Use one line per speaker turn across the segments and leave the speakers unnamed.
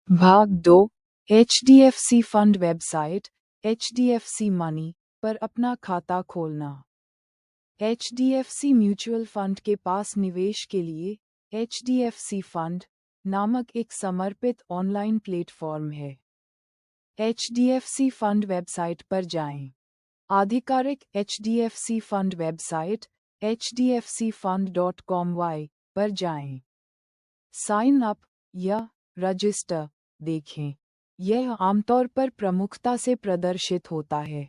भाग 2 HDFC fund website HDFC money पर अपना खाता खोलना। HDFC म्यूचुअल फंड के पास निवेश के लिए HDFC फंड नामक एक समर्पित ऑनलाइन प्लेटफॉर्म है। HDFC फंड वेबसाइट पर जाएं। आधिकारिक HDFC फंड वेबसाइट hdfcfund.com पर जाएं। साइन अप या रजिस्टर देखें। यह आमतौर पर प्रमुखता से प्रदर्शित होता है।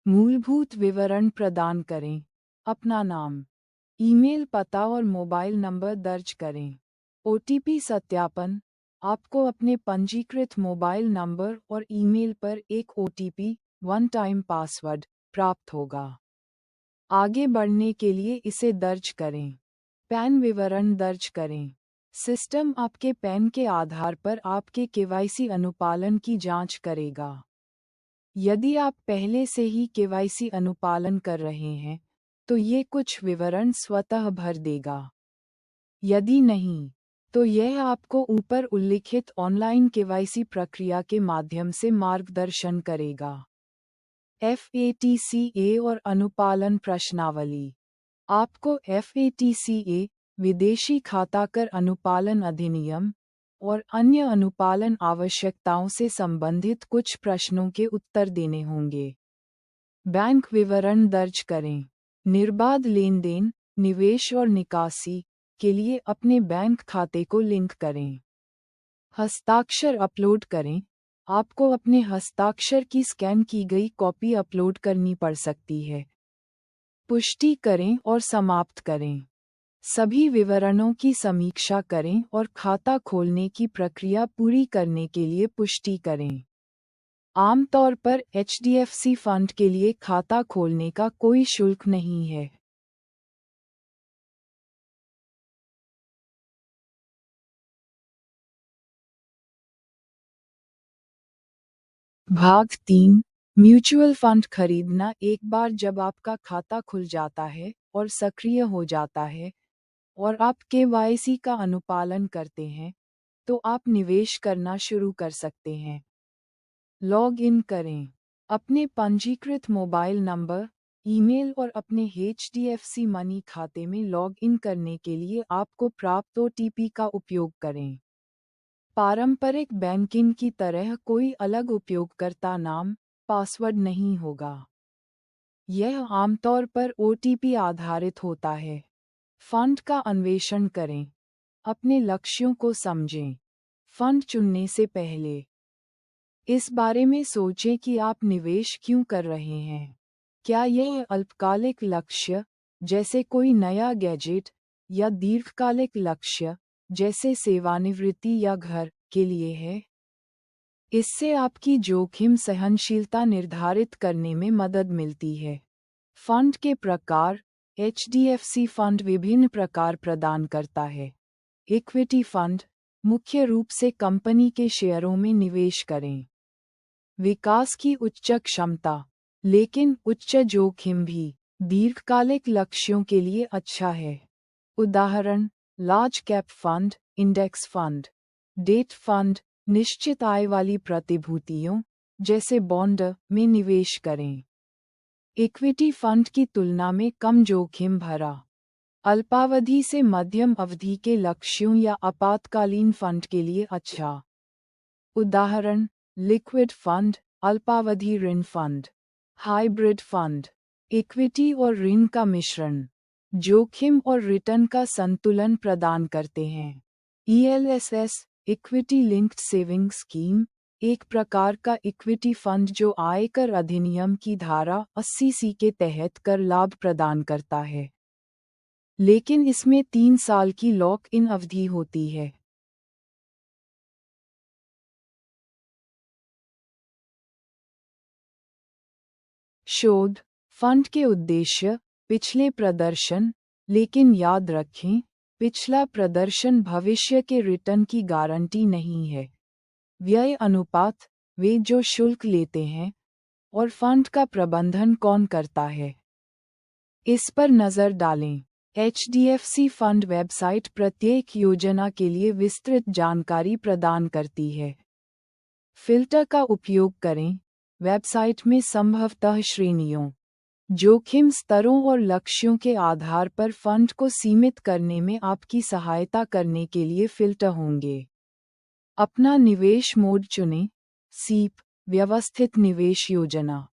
मूलभूत विवरण प्रदान करें। अपना नाम, ईमेल पता और मोबाइल नंबर दर्ज करें। OTP सत्यापन, आपको अपने पंजीकृत मोबाइल नंबर और ईमेल पर एक OTP वन टाइम पासवर्ड प्राप्त होगा। आगे बढ़ने के लिए इसे दर्ज करें। पैन विवरण दर्ज करें। सिस्टम आपके पैन के आधार पर आपके KYC अनुपालन की जांच करेगा। यदि आप पहले से ही KYC अनुपालन कर रहे हैं, तो ये कुछ विवरण स्वतः भर देगा। यदि नहीं, तो यह आपको ऊपर उल्लिखित ऑनलाइन KYC प्रक्रिया के माध्यम से मार्गदर्शन करेगा। FATCA और अनुपालन प्रश्नावली। आपको FATCA विदेशी खाता कर अनुपालन अधिनियम और अन्य अनुपालन आवश्यकताओं से संबंधित कुछ प्रश्नों के उत्तर देने होंगे। बैंक विवरण दर्ज करें। निर्बाध लेनदेन, निवेश और निकासी के लिए अपने बैंक खाते को लिंक करें। हस्ताक्षर अपलोड करें। आपको अपने हस्ताक्षर की स्कैन की गई कॉपी अपलोड करनी पड़ सकती है। पुष्टि करें और समाप्त करें। सभी विवरणों की समीक्षा करें और खाता खोलने की प्रक्रिया पूरी करने के लिए पुष्टि करें। आमतौर पर HDFC फंड के लिए खाता खोलने का कोई शुल्क नहीं है। भाग 3 म्यूचुअल फंड खरीदना। एक बार जब आपका खाता खुल जाता है और सक्रिय हो जाता है और आप KYC का अनुपालन करते हैं, तो आप निवेश करना शुरू कर सकते हैं। लॉग इन करें। अपने पंजीकृत मोबाइल नंबर, ईमेल और अपने HDFC मनी खाते में लॉग इन करने के लिए आपको प्राप्त OTP का उपयोग करें। पारंपरिक बैंकिंग की तरह कोई अलग उपयोगकर्ता नाम, पासवर्ड नहीं होगा। यह आमतौर पर OTP आधारित होता है। फंड का अन्वेषण करें। अपने लक्ष्यों को समझें। फंड चुनने से पहले इस बारे में सोचें कि आप निवेश क्यों कर रहे हैं। क्या यह अल्पकालिक लक्ष्य, जैसे कोई नया गैजेट, या दीर्घकालिक लक्ष्य, जैसे सेवानिवृत्ति या घर, के लिए है? इससे आपकी जोखिम सहनशीलता निर्धारित करने में मदद मिलती है। फंड के प्रकार। HDFC फंड विभिन्न प्रकार प्रदान करता है। इक्विटी फंड, मुख्य रूप से कंपनी के शेयरों में निवेश करें। विकास की उच्च क्षमता, लेकिन उच्च जोखिम भी, दीर्घकालिक लक्ष्यों के लिए अच्छा है। उदाहरण, large cap fund, index fund. Debt fund, निश्चित आय वाली प्रतिभूतियों, जैसे बॉन्ड, में निवेश करें। इक्विटी फंड की तुलना में कम जोखिम भरा। अल्पावधि से मध्यम अवधि के लक्ष्यों या आपातकालीन फंड के लिए अच्छा। उदाहरण, लिक्विड फंड, अल्पावधि ऋण फंड। हाइब्रिड फंड, इक्विटी और ऋण का मिश्रण, जोखिम और रिटर्न का संतुलन प्रदान करते हैं। ELSS, equity linked saving scheme, एक प्रकार का इक्विटी फंड जो आयकर अधिनियम की धारा 80C के तहत कर लाभ प्रदान करता है, लेकिन इसमें 3 साल की लॉक इन अवधि होती है। शोध। फंड के उद्देश्य, पिछले प्रदर्शन, लेकिन याद रखें, पिछला प्रदर्शन भविष्य के रिटर्न की गारंटी नहीं है। व्यय अनुपात, वे जो शुल्क लेते हैं, और फंड का प्रबंधन कौन करता है, इस पर नजर डालें। HDFC फंड वेबसाइट प्रत्येक योजना के लिए विस्तृत जानकारी प्रदान करती है। फिल्टर का उपयोग करें। वेबसाइट में संभवतः श्रेणियों, जोखिम स्तरों और लक्ष्यों के आधार पर फंड को सीमित करने में आपकी सहायता करने के लिए फिल्टर होंगे। अपना निवेश मोड चुनें। सीप, व्यवस्थित निवेश योजना।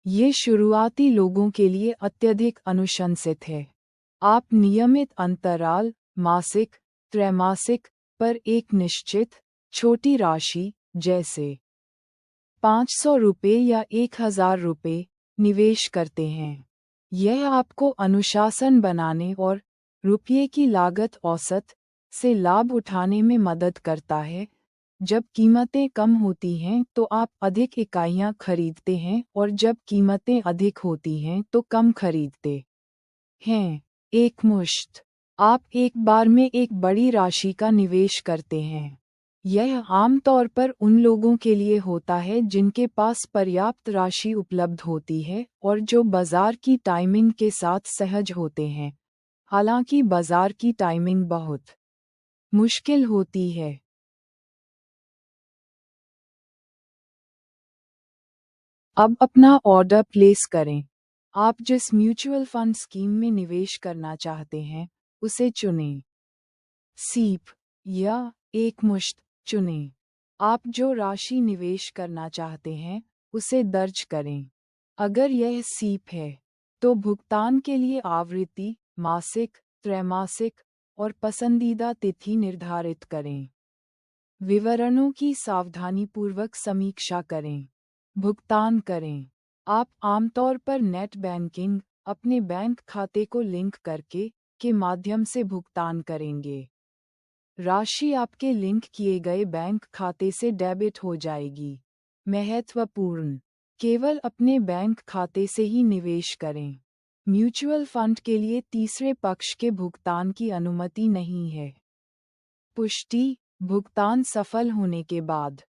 ये शुरुआती लोगों के लिए अत्यधिक अनुशंसित है। आप नियमित अंतराल, मासिक, त्रैमासिक, पर एक निश्चित, छोटी राशि, जैसे ₹500 या ₹1000, निवेश करते हैं। यह आपको अनुशासन बनाने और रुपये की लागत औसत से लाभ उठाने में मदद करता है। जब कीमतें कम होती हैं तो आप अधिक इकाइयाँ खरीदते हैं और जब कीमतें अधिक होती हैं तो कम खरीदते हैं। एकमुश्त, आप एक बार में एक बड़ी राशि का निवेश करते हैं। यह आमतौर पर उन लोगों के लिए होता है जिनके पास पर्याप्त राशि उपलब्ध होती है और जो बाजार की टाइमिंग के साथ सहज होते हैं। हालांकि बाजार की टाइमिंग बहुत मुश्किल होती है। अब अपना ऑर्डर प्लेस करें। आप जिस म्यूचुअल फंड स्कीम में निवेश करना चाहते हैं, उसे चुनें। सीप या एकमुश्त चुनें। आप जो राशि निवेश करना चाहते हैं, उसे दर्ज करें। अगर यह सीप है, तो भुगतान के लिए आवृत्ति, मासिक, त्रैमासिक और पसंदीदा तिथि निर्धारित करें। विवरणों की सावधानीपूर्वक समीक्षा करें। भुगतान करें। आप आमतौर पर नेट बैंकिंग, अपने बैंक खाते को लिंक करके, के माध्यम से भुगतान करेंगे। राशि आपके लिंक किए गए बैंक खाते से डेबिट हो जाएगी। महत्वपूर्ण, केवल अपने बैंक खाते से ही निवेश करें। म्यूचुअल फंड के लिए तीसरे पक्ष के भुगतान की अनुमति नहीं है। पुष्टि, भुगतान सफल होने के बाद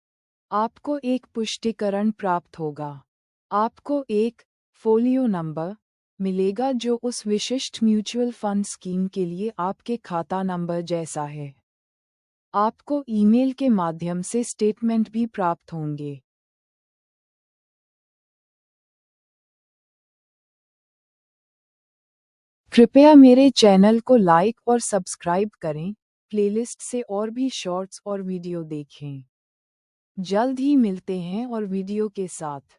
आपको एक पुष्टिकरण प्राप्त होगा। आपको एक फोलियो नंबर मिलेगा जो उस विशिष्ट म्यूचुअल फंड स्कीम के लिए आपके खाता नंबर जैसा है। आपको ईमेल के माध्यम से स्टेटमेंट भी प्राप्त होंगे। कृपया मेरे चैनल को लाइक और सब्सक्राइब करें। प्लेलिस्ट से और भी शॉर्ट्स और वीडियो देखें। जल्द ही मिलते हैं और वीडियो के साथ।